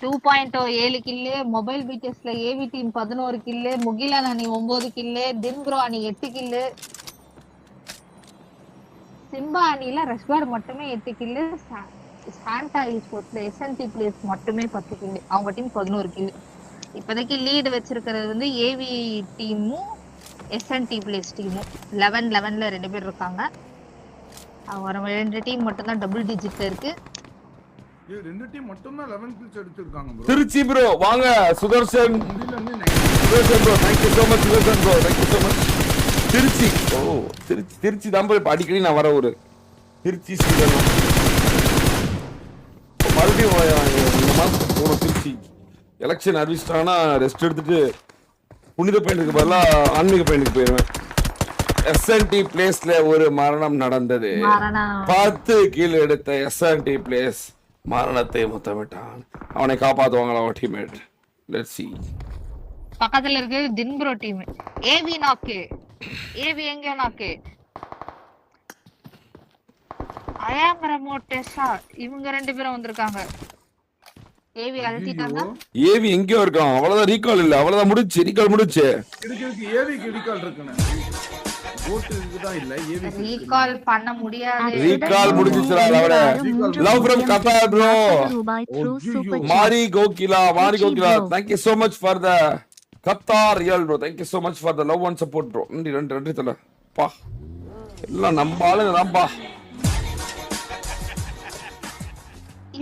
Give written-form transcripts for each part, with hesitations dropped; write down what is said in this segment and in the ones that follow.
2.0 7 கில்லு, mobile பிடிஎஸ்ல AV team 11 கில்லு, முகிலன் அணி 9 கில்லு, தின்ப்ரோ அணி 8 கில்லு, Simba அணியில ரஷ்கார்டு மட்டுமே 8 கில்லு, சாண்டா ஸ்போர்ட்ஸ்ல எஸ்என்டி பிளேஸ் மட்டுமே 10 கில்லு. அவங்க டீம் 11 கில்லு. இப்போதைக்கு லீடு வச்சிருக்கிறது வந்து ஏவி டீமும் எஸ்என்டி பிளேஸ் டீமும் 11-11ல 2 பேர் இருக்காங்க. அவங்க 2 டீம் மட்டும் தான் டபுள் டிஜிட்ல இருக்கு. ரெண்டு டீம் மட்டும் தான் 11 கில்ஸ் எடுத்துருக்காங்க ப்ரோ. திருச்சி ப்ரோ வாங்க. Sudarshan Sudarshan bro thank you so much. Sudarshan bro thank you so much. Trichy Trichy தான் ப்ரோ அடிக்கடி நான் வர ஒரு திருச்சி சீசன் மறுபடியும் இந்த மாதம் போகணும். திருச்சி எலெக்ஷன் அறிவிச்சிட்டாங்கன்னா ரெஸ்ட் எடுத்துட்டு புனித பயனுக்கு பதிலாக ஆன்மீக பயனுக்கு போயிடுவேன். எஸ்என்டி பிளேஸ்ல ஒரு மரணம் நடந்தது. 10 கீழ் எடுத்த எஸ்என்டி பிளேஸ் மரணத்தை முத்தமிட்டான். அவனை காப்பாத்துவாங்களா டீம்மேட்? Let's see. பக்கத்துல இருக்கு தின்ப்ரோ டீம். ஏவி நாக்கு. ஏவி எங்க நாக்கு? அயாமரமோட்டேஷா இவங்க 2 பேரும் வந்திருக்காங்க. ஏவி அழுத்திட்டாங்க. ஏவி எங்கயோ இருக்கான். அவ்வளவுதான் ரீகால் இல்ல. அவ்வளவுதான் முடிச்சு. ரீகால் முடிச்சு. இதுக்கு ஏவிக்கு ரீகால் இருக்குன்னு. ஓட்டுக்கு தான் இல்ல ஏவி ரீகால் பண்ண முடியாது. ரீகால் முடிஞ்சிச்சுடா அவரே. Love from Qatar bro. Mari Kokila thank you so much for the Qatar real bro. thank you so much for the love and support bro. நன்றி தல. பா எல்லாம் நம்ம ஆளுங்க தான்ப்பா.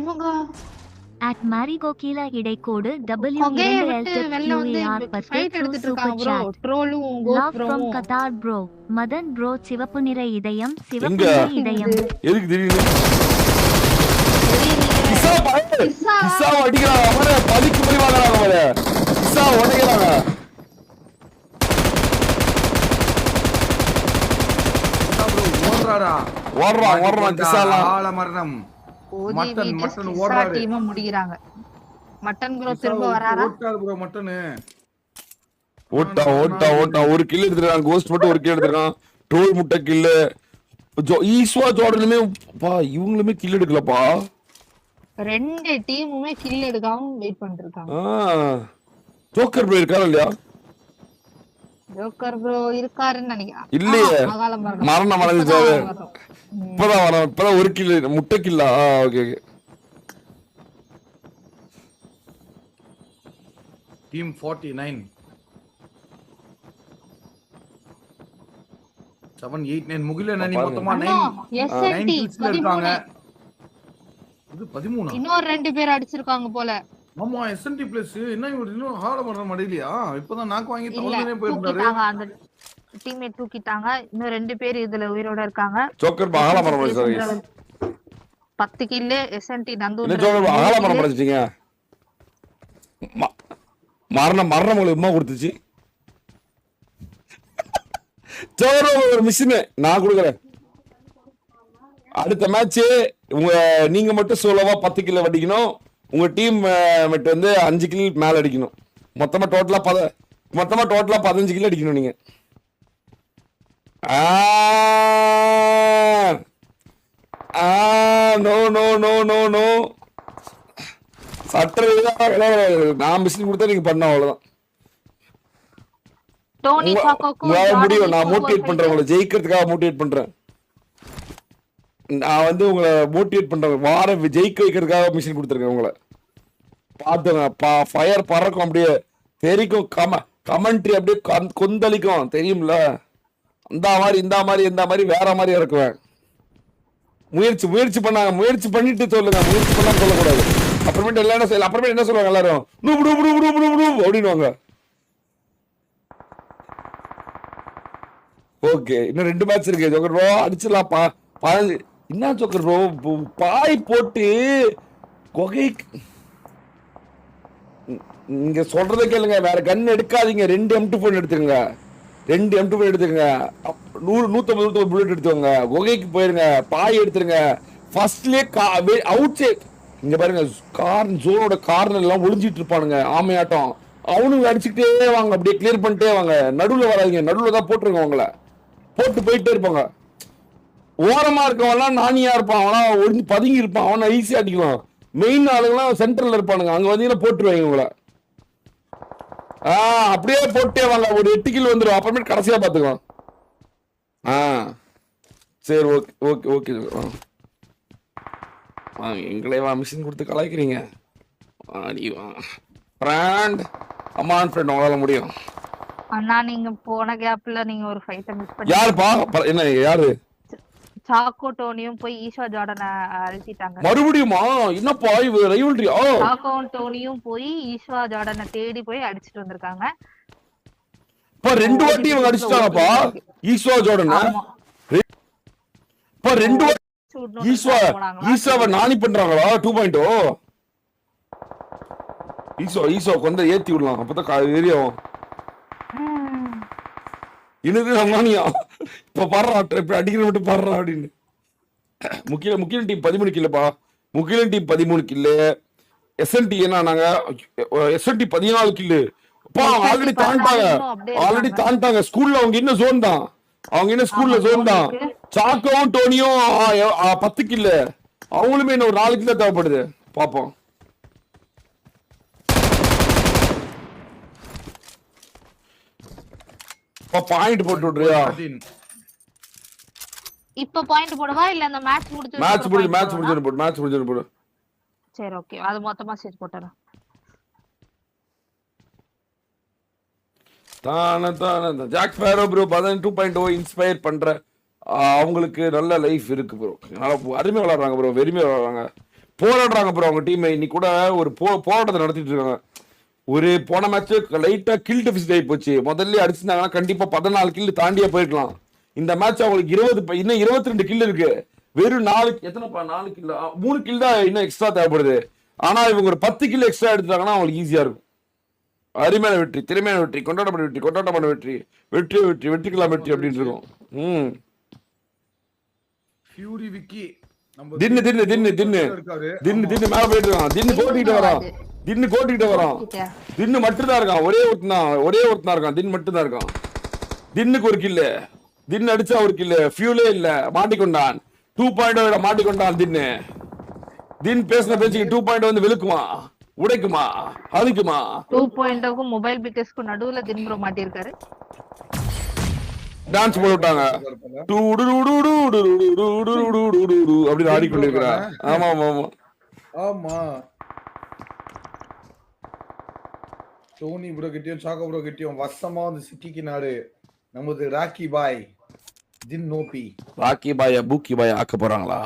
இவங்க at Marigokila இடைக்கோடு WLWAR super chat. Love from Qatar bro. Madan bro சிவப்பு நிற இதயம் சிவப்பு நிற இதயம். எதுக்கு திடீர்னு கிசா அடிக்கிறாங்க அவரே. பலிக்கு போய் வாங்குறாங்க அவரே. கிசா உடைக்கிறாங்க. ஓடுறான் கிசாலாம். ஆள மரணம். மட்டன் ஓடுறாரு. டீம் முடிறாங்க. மட்டன் ப்ரோ திரும்ப வராரா? ஓட்டாரு ப்ரோ மட்டன். ஓட்டா ஒரு கில் எடுத்துறான். கோஸ்ட் மட்டும் ஒரு கில் எடுத்துறான். ட்ரோல் முட்டை கில். ஈஸ்வா ஜார்டனுமே பா இவங்களுமே கில் எடுக்கலப்பா. 2 டீமுமே கில் எடுக்காம வெயிட் பண்ணிட்டு இருக்காங்க. ஜோக்கர் ப்ரோ இருக்காரா இல்லையா? ஜோக்கர் ப்ரோ இருக்காருன்னு நினைக்கிறேன். இல்லையே மரணம் அடைஞ்சாரு. இப்பதான் ஒரு கில் முட்டை கில்லா. ஓகே டீம் 49 789 முகிலன் அணி மொத்தமா 9 கில்ஸ்ல இருக்காங்க. இது 13. இன்னொரு 2 பேர் அடிச்சிருக்காங்க போல. ஆமா எஸ்என்டி பிளஸ் என்ன இன்னும் ஹார்ட் பண்ண முடியலையா? இப்பதான் நாக்கு வாங்கி தவளனே போயிருந்தாரு. அந்த டீம்மேட் தூக்கிட்டாங்க. இன்னும் 2 பேர் இதுல உயிரோட இருக்காங்க. ஜோக்கர் பாகல மரம் பண்ணிட்டாரு. 10 கில் எஸ்என்டி நந்தூர். என்ன ஜோக்கர் பாகல மரம் பண்ணிட்டீங்க? மரணம் உங்களுக்கு உம்மா கொடுத்துச்சு. ஜோரோ ஒரு மிஷின் நான் கொடுக்குறேன். அடுத்த மேட்ச் நீங்க மட்டும் சோலோவா 10 கில் அடிக்கணும். உங்க டீம் மேட் வந்து 5 கில் மேல அடிக்கணும். மொத்தமா டோட்டலா 15 கில் அடிக்கணும் நீங்க. நோ சட்டை நான் மிஷின் கொடுத்தா நீங்க பண்ண அவ்வளவுதான். முடியும். நான் மோட்டிவேட் பண்றேன். உங்களை ஜெயிக்கிறதுக்காக மோட்டிவேட் பண்றேன். நான் வந்து உங்களை மோட்டிவேட் பண்றேன். ஜெயிக்க வைக்கிறதுக்காக மிஷின் கொடுத்துருக்கேன். உங்களை பார்த்துங்க. ஃபயர் பறக்கும் அப்படியே தெரிக்கும். கமெண்ட்ரி அப்படியே கொந்தளிக்கும் தெரியும்ல. இந்த மாதிரி வேற மாதிரி இருக்குவேன். முயற்சி பண்ணாங்க. முயற்சி பண்ணிட்டு சொல்லுங்க. முயற்சி பண்ணாம சொல்லக்கூடாது. அப்புறமேட்டு என்ன சொல்லுவாங்க எல்லாரும் அப்படின்னுவாங்க. ஓகே இன்னும் 2 மேட்ச் இருக்கு. Joker bro அடிச்சிடலாம்ப்பா. 15 என்ன ஜோக்கர் ப்ரோ பாய் போட்டு கொகை நீங்க சொல்றதை கேளுங்க. வேற கன் எடுக்காதீங்க. 2 M24 எடுத்துக்கங்க. 2 M24 எடுத்துக்கங்க. 150 புல்லட் எடுத்துக்கோங்க. குகைக்கு போயிருங்க. பாய் எடுத்துருங்க. ஃபர்ஸ்ட்லயே அவுட் சைட் இங்க பாருங்க. ஜோனோட கார்னர் எல்லாம் ஒளிஞ்சிட்டு இருப்பானுங்க ஆமையாட்டம். அவனுங்க அடிச்சுக்கிட்டே வாங்க. அப்படியே கிளியர் பண்ணிட்டே வாங்க. நடுவுல வராதிங்க. நடுவுல தான் போட்டுருங்க. உங்களை போட்டு போயிட்டே இருப்பாங்க. ஓரமா இருக்கவன்லாம் நானியா இருப்பான். அவனா ஒளிஞ்சு பதுங்கி இருப்பான். அவனை ஈஸியா அடிக்கலாம். மெயின் ஆளுங்கலாம் சென்டர்ல இருப்பானுங்க, அங்க வந்தீங்கன்னா போட்டுருவாங்க உங்களை. அப்படியே போட்டே வாங்க, ஒரு 8 கில் வந்துடும், அப்புறமேட்டு கடைசியா பாத்துக்கலாம். சரி ஓகே ஓகே ஓகே. எங்களே மிஷின் கொடுத்து கலாய்க்கிறீங்க. ஃப்ரெண்ட் அம்மான் ஃப்ரெண்ட் உங்களால முடியும். அண்ணா நீங்க போன கேப்ல நீங்க ஒரு ஃபைட்ட மிஸ் பண்ணி. யாருப்பா? என்ன யாரு? சாக்கோ டோனியும் போய் ஈஷா ஜார்டனை அழுத்திட்டாங்க. மறுபடியுமா? என்னப்பா இது ரைவல்ரியா? சாக்கோ டோனியும் போய் ஈஷா ஜார்டனை தேடி போய் அடிச்சிட்டு வந்திருக்காங்க. இப்ப 2 வாட்டி இவங்க அடிச்சிட்டாங்கப்பா ஈஷா ஜார்டன். இப்ப 2 வாட்டி ஈஷாவை நானி பண்றாங்களா 2.0? ஈஷா கொஞ்சம் ஏத்தி விடலாம், அப்பதான் ஏரியாவும் இனது அம்மானியா. இப்ப பாடுறா, இப்ப அடிக்கிற மட்டும் பாடுறா அப்படின்னு. முக்கியம் டீம் 13 கில்லப்பா. முக்கியம் டீம் 13 கில்லு. எஸ்என்டி என்ன நாங்க எஸ்என்டி 14 கில்லு. ஆல்ரெடி தாண்டாங்க. ஸ்கூல்ல அவங்க என்ன ஜோன் தான், அவங்க என்ன ஸ்கூல்ல ஜோன் தான். சாக்கோவும் டோனியும் 10 கில்லு. அவங்களுமே என்ன ஒரு 4 கிலோ தேவைப்படுது. பாப்போம். பாயிண்ட் போட்டு விடுறியா? இப்ப பாயிண்ட் போடவா இல்ல அந்த மேட்ச் முடிஞ்சு போடு. சரி ஓகே, அது மொத்தமா சேர்த்து போட்டுறேன். ஜாக் ஸ்பேரோ ப்ரோ 2.0 இன்ஸ்பயர் பண்ற அவங்களுக்கு நல்ல லைஃப் இருக்கு ப்ரோ. அருமையா விளையாடுறாங்க ப்ரோ, வெறுமையா விளையாடுறாங்க, போராடுறாங்க ப்ரோ. அவங்க டீம் இன்னைக்கு கூட ஒரு போராட்டத்தை நடத்திட்டு இருக்காங்க. ஒரு போன மேட்ச் லைட்டா கில் டெபிசிட் ஆகி போச்சு. முதல்ல அடிச்சிருந்தாங்கன்னா கண்டிப்பா 14 கில் தாண்டியே போயிருக்கலாம். இந்த மேட்ச் அவங்களுக்கு 22 கில் இருக்கு. வெறும் 4 கில் 3 கில் தான் இன்னும் எக்ஸ்ட்ரா தேவைப்படுது. ஆனா இவங்க ஒரு 10 கில் எக்ஸ்ட்ரா எடுத்தாங்கன்னா அவங்களுக்கு ஈஸியா இருக்கும். அருமையான வெற்றி, திறமையான வெற்றி, கொண்டாட்டமான வெற்றி வெற்றிக்கலாம் வெற்றி அப்படின்னு இருக்கும். மேல போயிட்டு இருக்கான். தின்னு கோட்டிக்கிட்டு வரான். தின்னு மட்டும் தான் இருக்கான். ஒரே ஒருத்தனா இருக்கான். தின்னு மட்டும் தான் இருக்கான். தின்னுக்கு ஒரு கில்லு. தின்னு அடிச்சா ஒரு கில்லு. ஃபியூலே இல்ல, மாட்டிக்கொண்டான். 2.0 மாட்டிக்கொண்டான். தின் பேசின பேச்சுக்கு 2.0 வந்து விழுக்குமா, உடைக்குமா, அழிக்குமா? 2.0க்கும் மொபைல் பிக்கஸ்க்கு நடுவுல தின் ப்ரோ மாட்டிருக்காரு. டான்ஸ் போட்டு விட்டாங்க. அப்படி ஆடிக்கொண்டிருக்கிறார். ஆமா ஆமா ஆமா ஆமா. டோனி ப்ரோ கிட்டயும் சாக்கோ ப்ரோ கிட்டயும் வசமா வந்து சிக்கிக்கினாரு நமது ராக்கி பாய் தின் நோபி. ராக்கி பாய் பூக்கி பாய் ஆக்க போறாங்களா?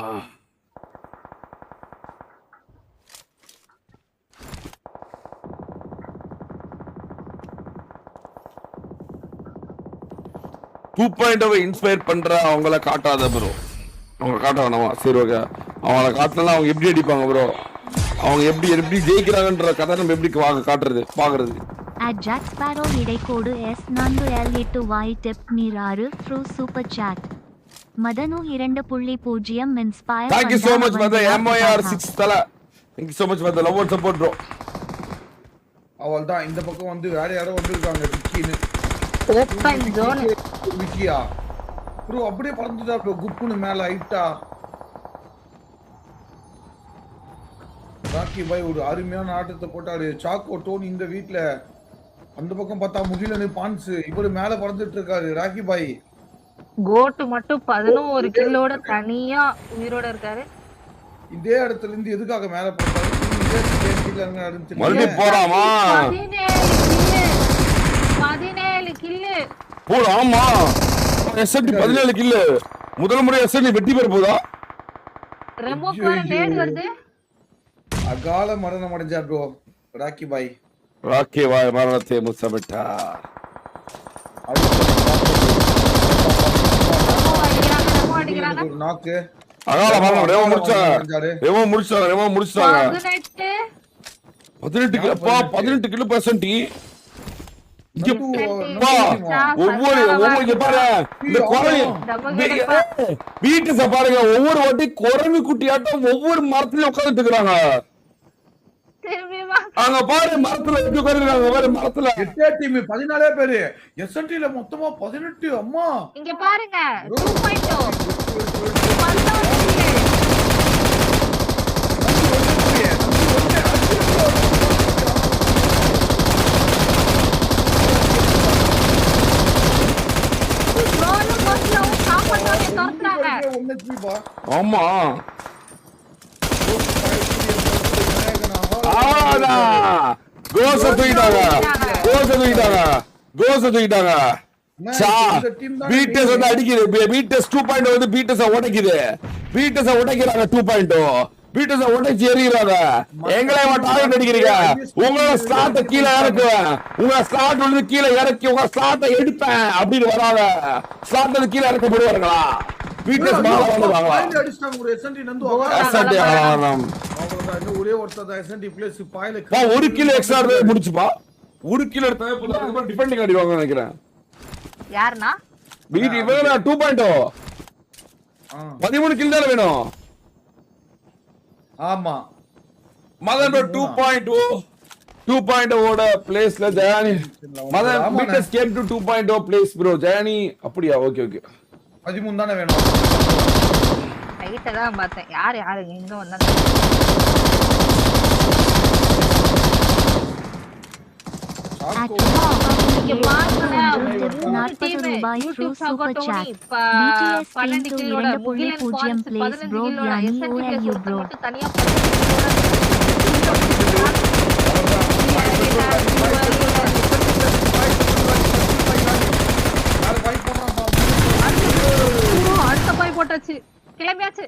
இன்ஸ்பயர் பண்ற அவங்கள காட்டாத ப்ரோ. அவங்க காட்ட வேணாமா? சரி ஓகே, அவங்கள காட்டினா அவங்க எப்படி அடிப்பாங்க ப்ரோ? அவங்க எப்படி ஜெயிக்கிறாங்கன்ற கதை நம்ம எப்படி காட்டுறது பாக்குறது? Jack Sparrow இடைக்கோடு S4L8Y டிப் நீராறு ப்ரூ சூப்பர் சாட். மதனு 2.0 inspire. Thank you so much for the MOR 6 தல. Thank you so much for the love and support bro. அவள்தான் இந்த பக்கம் வந்து வேற யாரோ வந்திருக்காங்க. விக்கின்னு ஓபன் ஜோன். விக்கியா ப்ரோ அப்படியே பறந்துட்டா ப்ரோ, குப்புன்னு மேல ஹைட்டா. ராக்கி பாய் ஒரு அருமையான ஆட்டத்தை போட்டாரு. சாக்கோ டோனி இந்த வீட்ல, அந்த பக்கம் பார்த்தா முகிலனு பான்ஸ், இவரு மேல பறந்துட்டு இருக்காரு. ராக்கி பாய் கோட் மட்டும் 11 கில்லோட தனியா உயிரோட இருக்காரு. இதே இடத்துல இருந்து எதுக்காக மேல போறாரு? மறுபடியும் போறாமா? 17 கில்லு போடாமா? எஸ்என்டி 17 கில்லு. முதல் முறை எஸ்என்டி வெற்றி பெற போதா? ரெமோ போற நேட் வருது. அகால மரணம் அடைஞ்சார் ப்ரோ ராக்கி பாய். ராக்கி பாய் மரணத்தை முத்தமிட்டார். நாக்கு அகால மரணம். ரெமோ முடிச்சாங்க. 18 கிலோப்பா, 18 கிலோ பர்சன்டி. வீட்டு பாருங்க, ஒவ்வொரு வாட்டி குரங்கு குட்டியாட்டம் ஒவ்வொரு மரத்துல உட்கார்ந்துட்டு இருக்காங்க. அங்க பாரு மரத்துல உட்கார்ந்துருக்காங்க. பாரு மரத்துல 8 டீம் 14 பேரு. எஸ்என்டில மொத்தமா 18. அம்மா இங்க பாருங்க 2.0 ஆமா அவ்வளவுதான். கோச தூக்கிட்டாங்க பீட்டஸ் வந்து அடிக்குது. பீட்டஸ் 2.0 வந்து பீட்டஸ உடைக்குது. பீட்டஸ உடைக்கிறாங்க 2.0. பீட்டஸ உடைச்சு எறிகிறாங்க. எங்களை டார்கெட் அடிக்கிறீங்க. உங்களோட ஸ்லாட்டை கீழே இறக்குவேன். உங்க ஸ்லாட் வந்து கீழே இறக்கி உங்க ஸ்லாட்டை எடுப்பேன் அப்படின்னு வராங்க. ஸ்லாட் கீழே இறக்கப்படுவாங்களா? பீட்டஸ் மேல வந்துவாங்களா? ஒரே ஒருத்தர் SNT பிளேஸ் பாயில 1 கிலோ எக்ஸ்ட்ரா முடிச்சுப்பா. 1 கிலோ எடுத்தா டிஃபெண்டிங் ஆடிடுவாங்க நினைக்கிறேன். யாருனா பீட் இவங்க 2.0 13 கில் தான வேணும். ஆமா மதன் 2.0 ஓட பிளேஸ்ல ஜெயானி மதன் பீட்டஸ் கேம் டு 2.0 பிளேஸ் ப்ரோ. ஜெயானி அப்படியா? ஓகே 13 தானே வேணும். ரைட்ட தான் பார்த்தேன். யார் எங்க வந்தா At இங்க பாருங்க. ₹40 through super chat. BTS team to 2.0 place bro. Yani OMU bro. தனியா அடுத்த பாய் போட்டாச்சு. கிளம்பியாச்சு.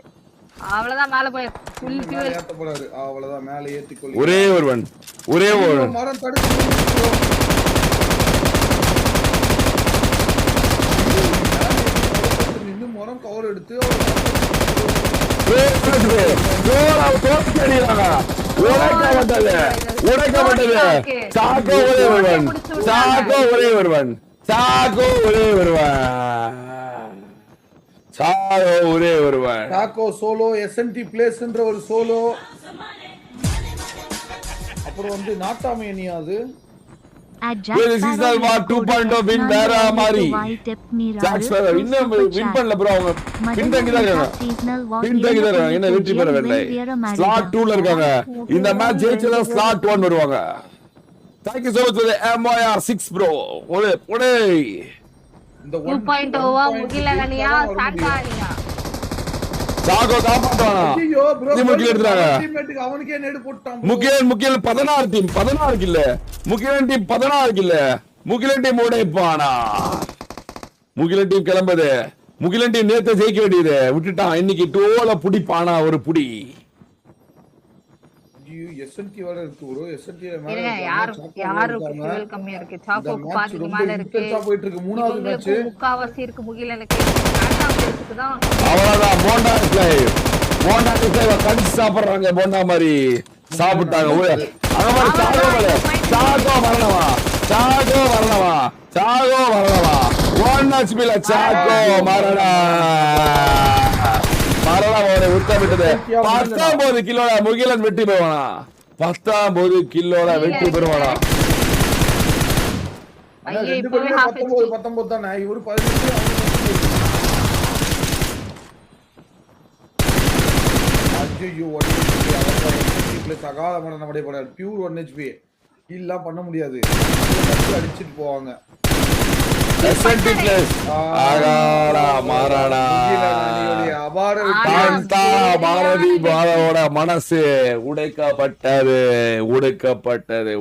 அவ்வளவுதான். மேல போய் ஃபுல் ஃபியூல் ஏத்த போறாரு. அவ்வளவுதான் மேல ஏத்தி கொள்ளு. ஒரே ஒருவன் மரம் தடுத்து நின்னு மரம் கவர் எடுத்து உடைக்கப்பட்டது. சாக்கோ ஒரே ஒருவன். டாக்கோ சோலோ SNT பிளேஸ்ன்ற ஒரு சோலோ. அப்புறம் வந்து நாட்டாமேனியா அது This is the war 2.0 win வேற மாதிரி. இன்னும் வின் பண்ணல bro. அவங்க பின்தங்கி தான் இருக்காங்க. என்ன வெற்றி பெறவில்லை. ஸ்லாட் 2ல இருக்காங்க. இந்த மேட்ச் ஜெயிச்சதா ஸ்லாட் 1 வருவாங்க. Thank you so much for the MYR 6 bro. ஒடே இந்த 2.0 முகிலகனியா சாண்டானியா சாகோ காப்பாத்துவானா? ஐயோ bro முகில் எடுத்துறாங்க. டீம்மேட்டுக்கு அவனுக்கே நேடு போட்டான். முகில் 16 டீம் 16 கில்ல. முகிலன் டீம் 16 கில்ல. முகிலன் டீம் உடைப்பானா? முகிலன் டீம் கிளம்புது. முகிலன் டீம் நேத்து ஜெயிக்க வேண்டியது விட்டுட்டான். இன்னைக்கு டோல புடிப்பானா ஒரு புடி. SNT வர இருக்கு bro. SNT மேல யாரு ஃபியூல் கம்மியா இருக்கு. சாக்கோக்கு பாதிக்கு மேல இருக்கு. போயிட்டு இருக்கு. மூணாவது மேட்ச் முக்காவாசி இருக்கு முகிலனுக்கு. சாண்டா பிளேஸ்க்கு தான். அவ்வளவுதான். போண்டா கடிச்சு சாப்பிடுறாங்க. போண்டா மாதிரி சாப்பிட்டாங்க. அங்க மாதிரி சாகோ வரலவா. 1 HP சாகோ மரணம் உத்தமிட்டது. 19 கிலோட முகிலன் வெற்றி பெறுவானா? 19 கிலோட வெற்றி பெறுவானா? ஐயே இப்பவே ஹாஃப் 19 தானே. இவரு 18 ஐயோ 1 HP பிளஸ் அகால மரணம் அடையப்படாது. பியூர் 1 HP இல்ல பண்ண முடியாது. அடிச்சிட்டு போவாங்க. SNT பிளஸ் ஆகாரா மாறாடா. பாரதி பாலோட மனசு உடைக்கப்பட்டது.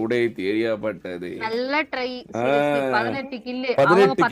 உடை தெரியப்பட்டது. நல்ல ட்ரை. 18 கில். 18